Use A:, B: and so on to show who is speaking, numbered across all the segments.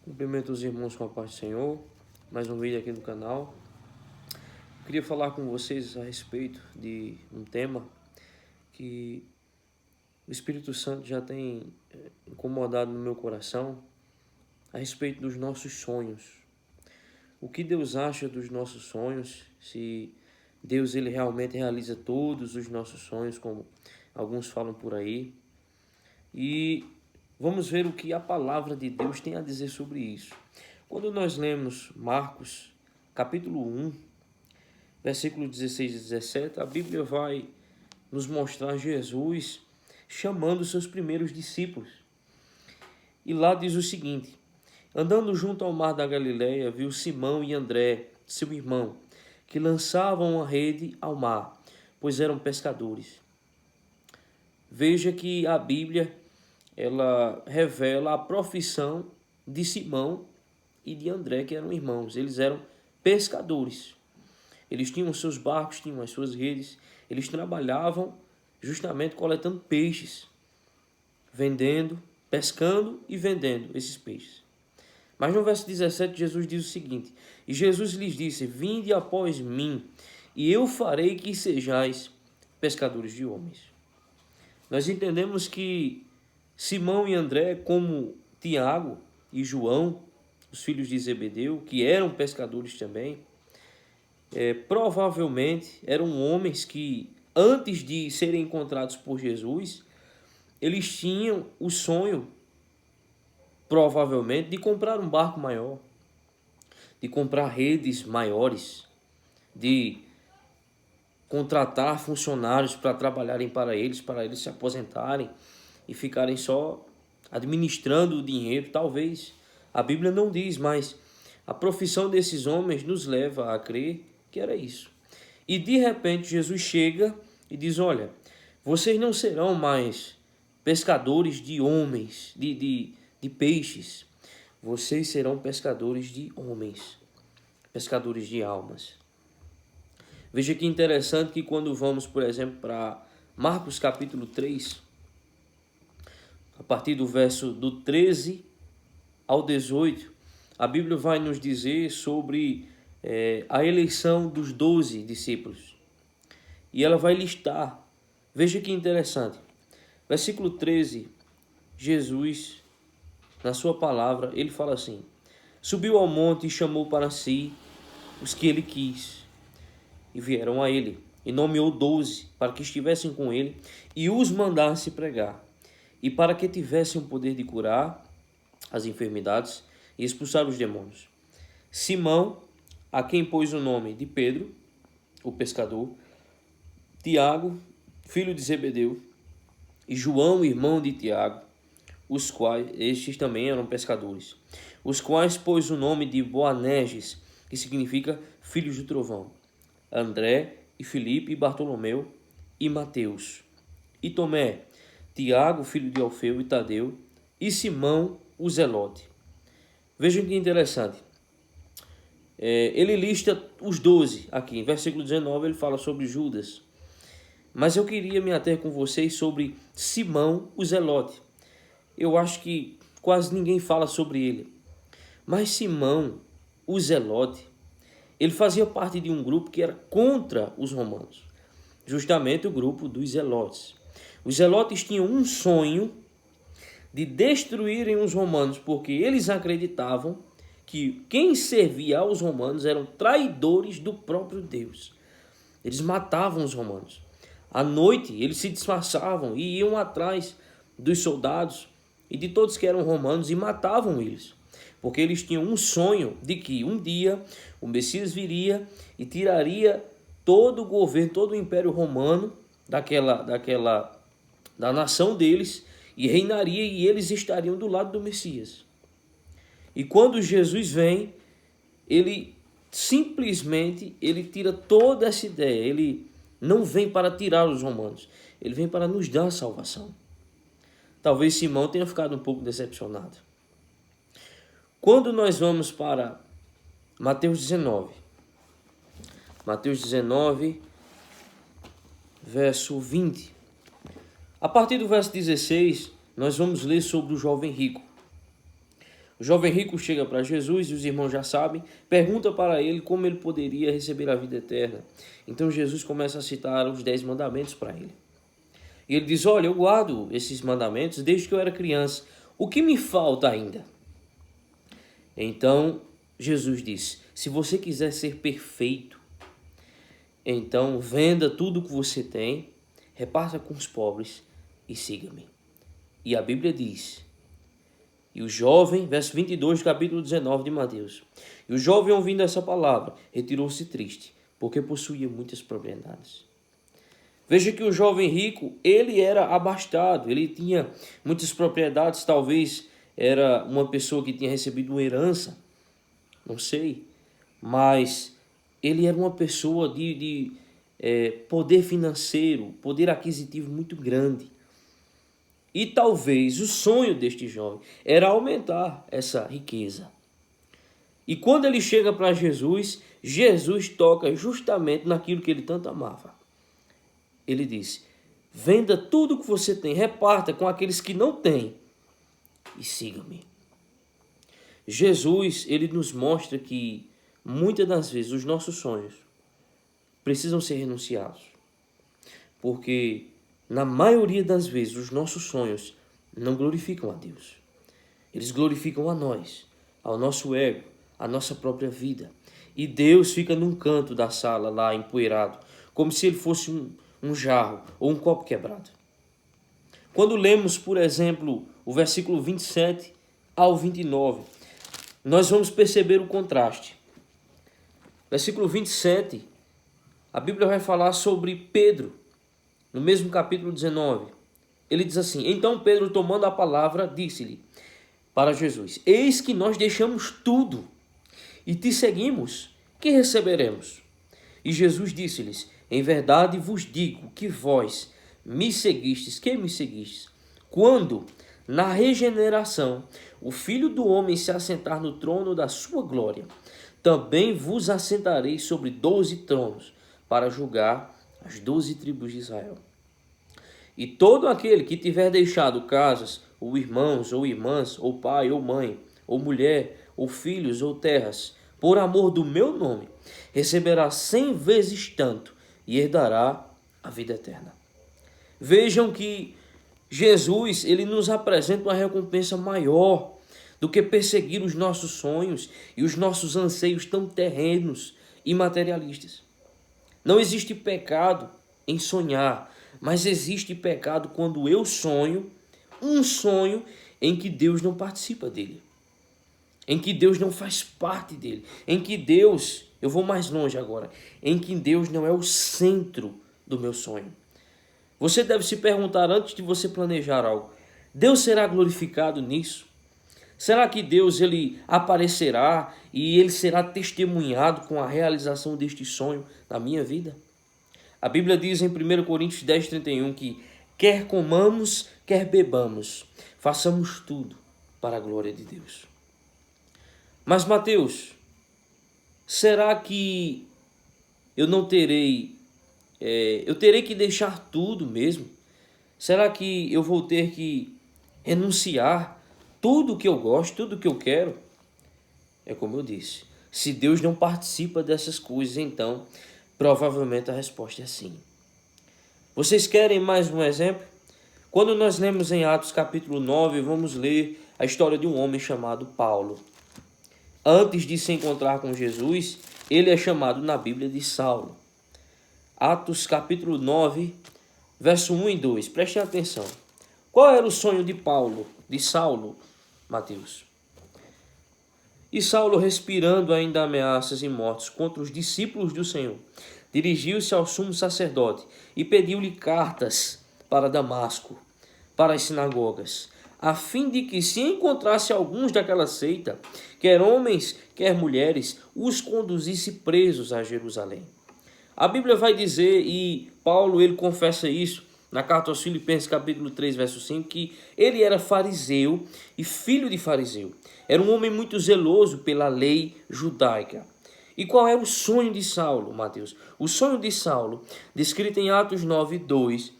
A: Cumprimento os irmãos com a paz do Senhor. Mais um vídeo aqui no canal. Queria falar com vocês a respeito de um tema que o Espírito Santo já tem incomodado no meu coração, a respeito dos nossos sonhos. O que Deus acha dos nossos sonhos? Se Deus ele realmente realiza todos os nossos sonhos, como alguns falam por aí. E vamos ver o que a palavra de Deus tem a dizer sobre isso. Quando nós lemos Marcos, capítulo 1, versículos 16 e 17, a Bíblia vai nos mostrar Jesus chamando seus primeiros discípulos. E lá diz o seguinte: andando junto ao mar da Galileia, viu Simão e André, seu irmão, que lançavam a rede ao mar, pois eram pescadores. Veja que a Bíblia ela revela a profissão de Simão e de André, que eram irmãos. Eles eram pescadores. Eles tinham os seus barcos, tinham as suas redes. Eles trabalhavam justamente coletando peixes, vendendo, pescando e vendendo esses peixes. Mas no verso 17, Jesus diz o seguinte: e Jesus lhes disse: vinde após mim, e eu farei que sejais pescadores de homens. Nós entendemos que Simão e André, como Tiago e João, os filhos de Zebedeu, que eram pescadores também, provavelmente eram homens que, antes de serem encontrados por Jesus, eles tinham o sonho, provavelmente, de comprar um barco maior, de comprar redes maiores, de contratar funcionários para trabalharem para eles se aposentarem e ficarem só administrando o dinheiro. Talvez, a Bíblia não diz, mas a profissão desses homens nos leva a crer que era isso. E de repente Jesus chega e diz: olha, vocês não serão mais pescadores de homens, de peixes, vocês serão pescadores de homens, pescadores de almas. Veja que interessante que quando vamos, por exemplo, para Marcos capítulo 3, a partir do verso do 13 ao 18, a Bíblia vai nos dizer sobre a eleição dos 12 discípulos. E ela vai listar, veja que interessante, versículo 13, Jesus, na sua palavra, ele fala assim: subiu ao monte e chamou para si os que ele quis, e vieram a ele, e nomeou 12 para que estivessem com ele e os mandasse pregar, e para que tivessem o poder de curar as enfermidades e expulsar os demônios. Simão, a quem pôs o nome de Pedro, o pescador, Tiago, filho de Zebedeu, e João, irmão de Tiago, os quais, estes também eram pescadores, os quais pôs o nome de Boanerges, que significa filhos do trovão, André e Filipe e Bartolomeu e Mateus, e Tomé, Tiago, filho de Alfeu e Tadeu, e Simão, o Zelote. Vejam que interessante. Ele lista os 12 aqui. Em versículo 19 ele fala sobre Judas. Mas eu queria me ater com vocês sobre Simão, o Zelote. Eu acho que quase ninguém fala sobre ele. Mas Simão, o Zelote, ele fazia parte de um grupo que era contra os romanos. Justamente o grupo dos Zelotes. Os Zelotes tinham um sonho de destruírem os romanos, porque eles acreditavam que quem servia aos romanos eram traidores do próprio Deus. Eles matavam os romanos. À noite, eles se disfarçavam e iam atrás dos soldados e de todos que eram romanos e matavam eles. Porque eles tinham um sonho de que um dia o Messias viria e tiraria todo o governo, todo o império romano da nação deles e reinaria, e eles estariam do lado do Messias. E quando Jesus vem, ele simplesmente tira toda essa ideia. Ele não vem para tirar os romanos, ele vem para nos dar salvação. Talvez Simão tenha ficado um pouco decepcionado. Quando nós vamos para Mateus 19, verso 20, a partir do verso 16, nós vamos ler sobre o jovem rico. O jovem rico chega para Jesus, e os irmãos já sabem, pergunta para ele como ele poderia receber a vida eterna. Então Jesus começa a citar os 10 mandamentos para ele. E ele diz: olha, eu guardo esses mandamentos desde que eu era criança. O que me falta ainda? Então Jesus diz: se você quiser ser perfeito, então venda tudo o que você tem, reparta com os pobres e siga-me. E a Bíblia diz, e o jovem, verso 22 do capítulo 19 de Mateus, e o jovem, ouvindo essa palavra, retirou-se triste, porque possuía muitas propriedades. Veja que o jovem rico, ele era abastado, ele tinha muitas propriedades, talvez era uma pessoa que tinha recebido uma herança, não sei, mas ele era uma pessoa de poder financeiro, poder aquisitivo muito grande. E talvez o sonho deste jovem era aumentar essa riqueza. E quando ele chega para Jesus, Jesus toca justamente naquilo que ele tanto amava. Ele diz: venda tudo o que você tem, reparta com aqueles que não têm e siga-me. Jesus, ele nos mostra que muitas das vezes os nossos sonhos precisam ser renunciados. Porque na maioria das vezes os nossos sonhos não glorificam a Deus. Eles glorificam a nós, ao nosso ego, a nossa própria vida. E Deus fica num canto da sala lá empoeirado, como se ele fosse um jarro ou um copo quebrado. Quando lemos, por exemplo, o versículo 27 ao 29, nós vamos perceber o contraste. Versículo 27, a Bíblia vai falar sobre Pedro, no mesmo capítulo 19. Ele diz assim: então Pedro, tomando a palavra, disse-lhe para Jesus: eis que nós deixamos tudo e te seguimos, que receberemos? E Jesus disse-lhes: em verdade vos digo que vós me seguistes, quando, na regeneração, o Filho do Homem se assentar no trono da sua glória. Também vos assentarei sobre 12 tronos, para julgar as 12 tribos de Israel. E todo aquele que tiver deixado casas, ou irmãos, ou irmãs, ou pai, ou mãe, ou mulher, ou filhos, ou terras, por amor do meu nome, receberá 100 vezes tanto e herdará a vida eterna. Vejam que Jesus, ele nos apresenta uma recompensa maior do que perseguir os nossos sonhos e os nossos anseios tão terrenos e materialistas. Não existe pecado em sonhar, mas existe pecado quando eu sonho um sonho em que Deus não participa dele, em que Deus não faz parte dele, em que Deus, eu vou mais longe agora, em que Deus não é o centro do meu sonho. Você deve se perguntar antes de você planejar algo: Deus será glorificado nisso? Será que Deus ele aparecerá e ele será testemunhado com a realização deste sonho na minha vida? A Bíblia diz em 1 Coríntios 10:31 que quer comamos, quer bebamos, façamos tudo para a glória de Deus. Mas Mateus, será que eu não terei, eu terei que deixar tudo mesmo? Será que eu vou ter que renunciar tudo que eu gosto, tudo que eu quero? É como eu disse, se Deus não participa dessas coisas, então provavelmente a resposta é sim. Vocês querem mais um exemplo? Quando nós lemos em Atos capítulo 9, vamos ler a história de um homem chamado Paulo. Antes de se encontrar com Jesus, ele é chamado na Bíblia de Saulo. Atos capítulo 9, verso 1 e 2. Prestem atenção. Qual era o sonho de Paulo, de Saulo, Mateus? E Saulo, respirando ainda ameaças e mortes contra os discípulos do Senhor, dirigiu-se ao sumo sacerdote e pediu-lhe cartas para Damasco, para as sinagogas, a fim de que, se encontrasse alguns daquela seita, quer homens, quer mulheres, os conduzisse presos a Jerusalém. A Bíblia vai dizer, e Paulo ele confessa isso na carta aos Filipenses capítulo 3, verso 5, que ele era fariseu e filho de fariseu. Era um homem muito zeloso pela lei judaica. E qual era o sonho de Saulo, Mateus? O sonho de Saulo, descrito em Atos 9, 2,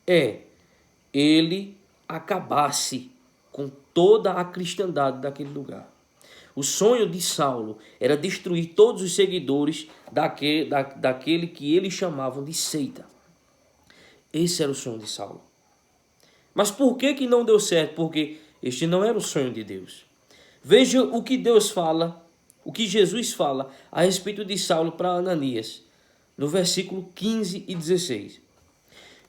A: é ele acabasse com toda a cristandade daquele lugar. O sonho de Saulo era destruir todos os seguidores daquele que eles chamavam de seita. Esse era o sonho de Saulo. Mas por que não deu certo? Porque este não era o sonho de Deus. Veja o que Deus fala, o que Jesus fala a respeito de Saulo para Ananias, no versículo 15 e 16.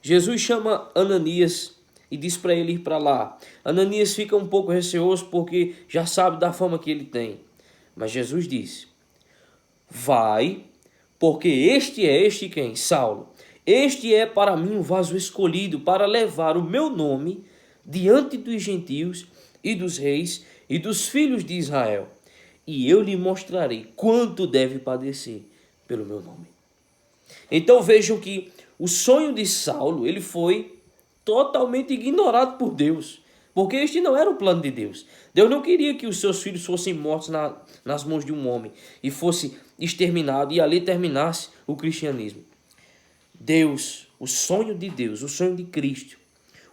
A: Jesus chama Ananias e diz para ele ir para lá. Ananias fica um pouco receoso porque já sabe da fama que ele tem. Mas Jesus disse: vai, porque este quem? Saulo. Este é para mim um vaso escolhido para levar o meu nome diante dos gentios e dos reis e dos filhos de Israel. E eu lhe mostrarei quanto deve padecer pelo meu nome. Então vejam que o sonho de Saulo, ele foi totalmente ignorado por Deus, porque este não era o plano de Deus. Deus não queria que os seus filhos fossem mortos nas mãos de um homem e fosse exterminado e ali terminasse o cristianismo. Deus, o sonho de Deus, o sonho de Cristo,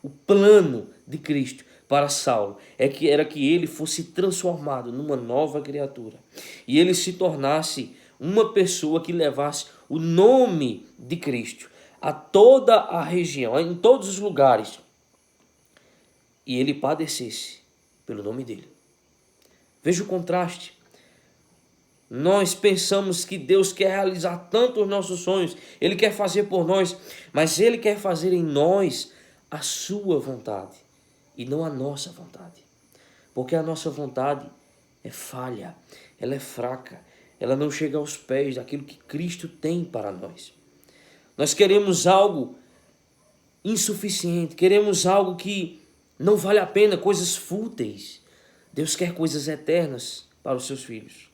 A: o plano de Cristo para Saulo era que ele fosse transformado numa nova criatura e ele se tornasse uma pessoa que levasse o nome de Cristo a toda a região, em todos os lugares, e ele padecesse pelo nome dele. Veja o contraste. Nós pensamos que Deus quer realizar tanto os nossos sonhos, Ele quer fazer por nós, mas Ele quer fazer em nós a sua vontade e não a nossa vontade. Porque a nossa vontade é falha, ela é fraca, ela não chega aos pés daquilo que Cristo tem para nós. Nós queremos algo insuficiente, queremos algo que não vale a pena, coisas fúteis. Deus quer coisas eternas para os seus filhos.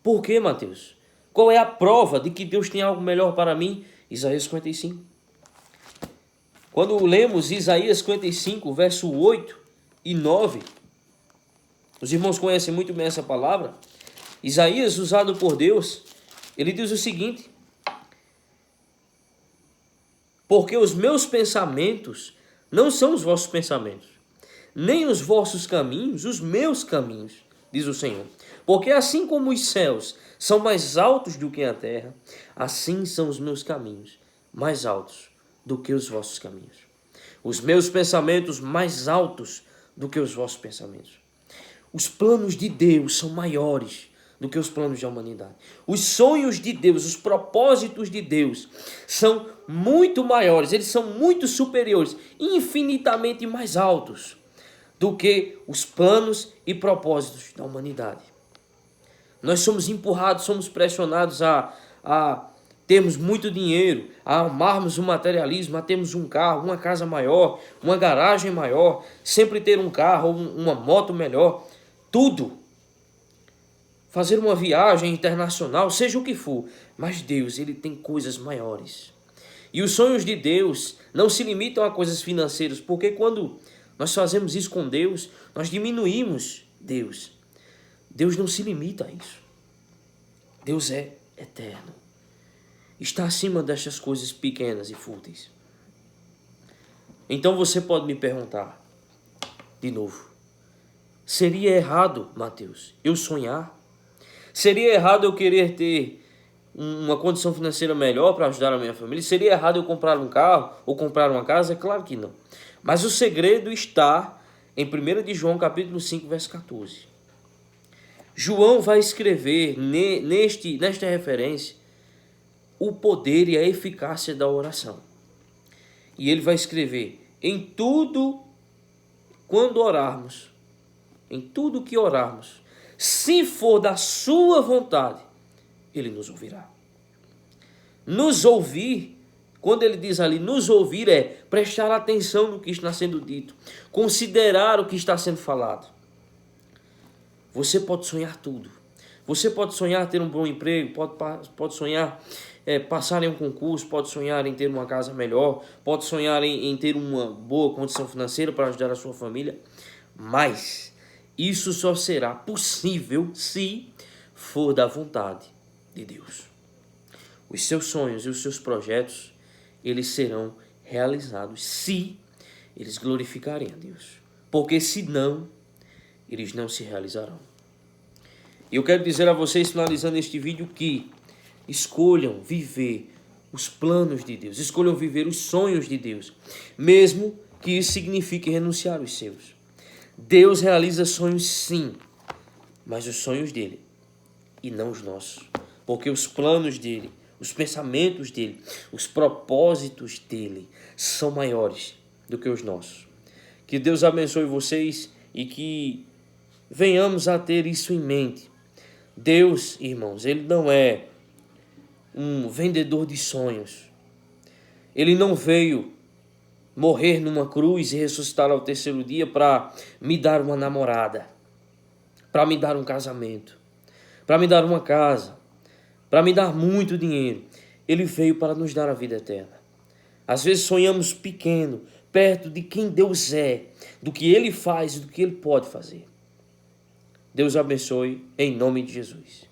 A: Por quê, Mateus? Qual é a prova de que Deus tem algo melhor para mim? Isaías 55. Quando lemos Isaías 55, verso 8 e 9, os irmãos conhecem muito bem essa palavra. Isaías, usado por Deus, ele diz o seguinte: porque os meus pensamentos não são os vossos pensamentos, nem os vossos caminhos, os meus caminhos, diz o Senhor. Porque assim como os céus são mais altos do que a terra, assim são os meus caminhos mais altos do que os vossos caminhos. Os meus pensamentos mais altos do que os vossos pensamentos. Os planos de Deus são maiores do que os planos da humanidade. Os sonhos de Deus, os propósitos de Deus são muito maiores, eles são muito superiores, infinitamente mais altos do que os planos e propósitos da humanidade. Nós somos empurrados, somos pressionados a termos muito dinheiro, a amarmos o materialismo, a termos um carro, uma casa maior, uma garagem maior, sempre ter um carro ou uma moto melhor, tudo. Fazer uma viagem internacional, seja o que for, mas Deus, Ele tem coisas maiores. E os sonhos de Deus não se limitam a coisas financeiras, porque quando nós fazemos isso com Deus, nós diminuímos Deus. Deus não se limita a isso. Deus é eterno. Está acima destas coisas pequenas e fúteis. Então você pode me perguntar, de novo, seria errado, Mateus, eu sonhar? Seria errado eu querer ter uma condição financeira melhor para ajudar a minha família? Seria errado eu comprar um carro ou comprar uma casa? É claro que não. Mas o segredo está em 1 de João, capítulo 5, verso 14. João vai escrever nesta referência o poder e a eficácia da oração. E ele vai escrever: em tudo, quando orarmos, em tudo que orarmos, se for da sua vontade, Ele nos ouvirá. Nos ouvir, quando ele diz ali, nos ouvir, é prestar atenção no que está sendo dito, considerar o que está sendo falado. Você pode sonhar tudo. Você pode sonhar ter um bom emprego, pode sonhar passar em um concurso, pode sonhar em ter uma casa melhor, pode sonhar em ter uma boa condição financeira para ajudar a sua família, mas isso só será possível se for da vontade de Deus. Os seus sonhos e os seus projetos, eles serão realizados se eles glorificarem a Deus. porque senão eles não se realizarão. E eu quero dizer a vocês, finalizando este vídeo, que escolham viver os planos de Deus, escolham viver os sonhos de Deus, mesmo que isso signifique renunciar aos seus. Deus realiza sonhos sim, mas os sonhos dele e não os nossos, porque os planos dele, os pensamentos dele, os propósitos dele são maiores do que os nossos. Que Deus abençoe vocês e que venhamos a ter isso em mente. Deus, irmãos, ele não é um vendedor de sonhos. Ele não veio morrer numa cruz e ressuscitar ao terceiro dia para me dar uma namorada, para me dar um casamento, para me dar uma casa, para me dar muito dinheiro. Ele veio para nos dar a vida eterna. Às vezes sonhamos pequeno, perto de quem Deus é, do que Ele faz e do que Ele pode fazer. Deus abençoe em nome de Jesus.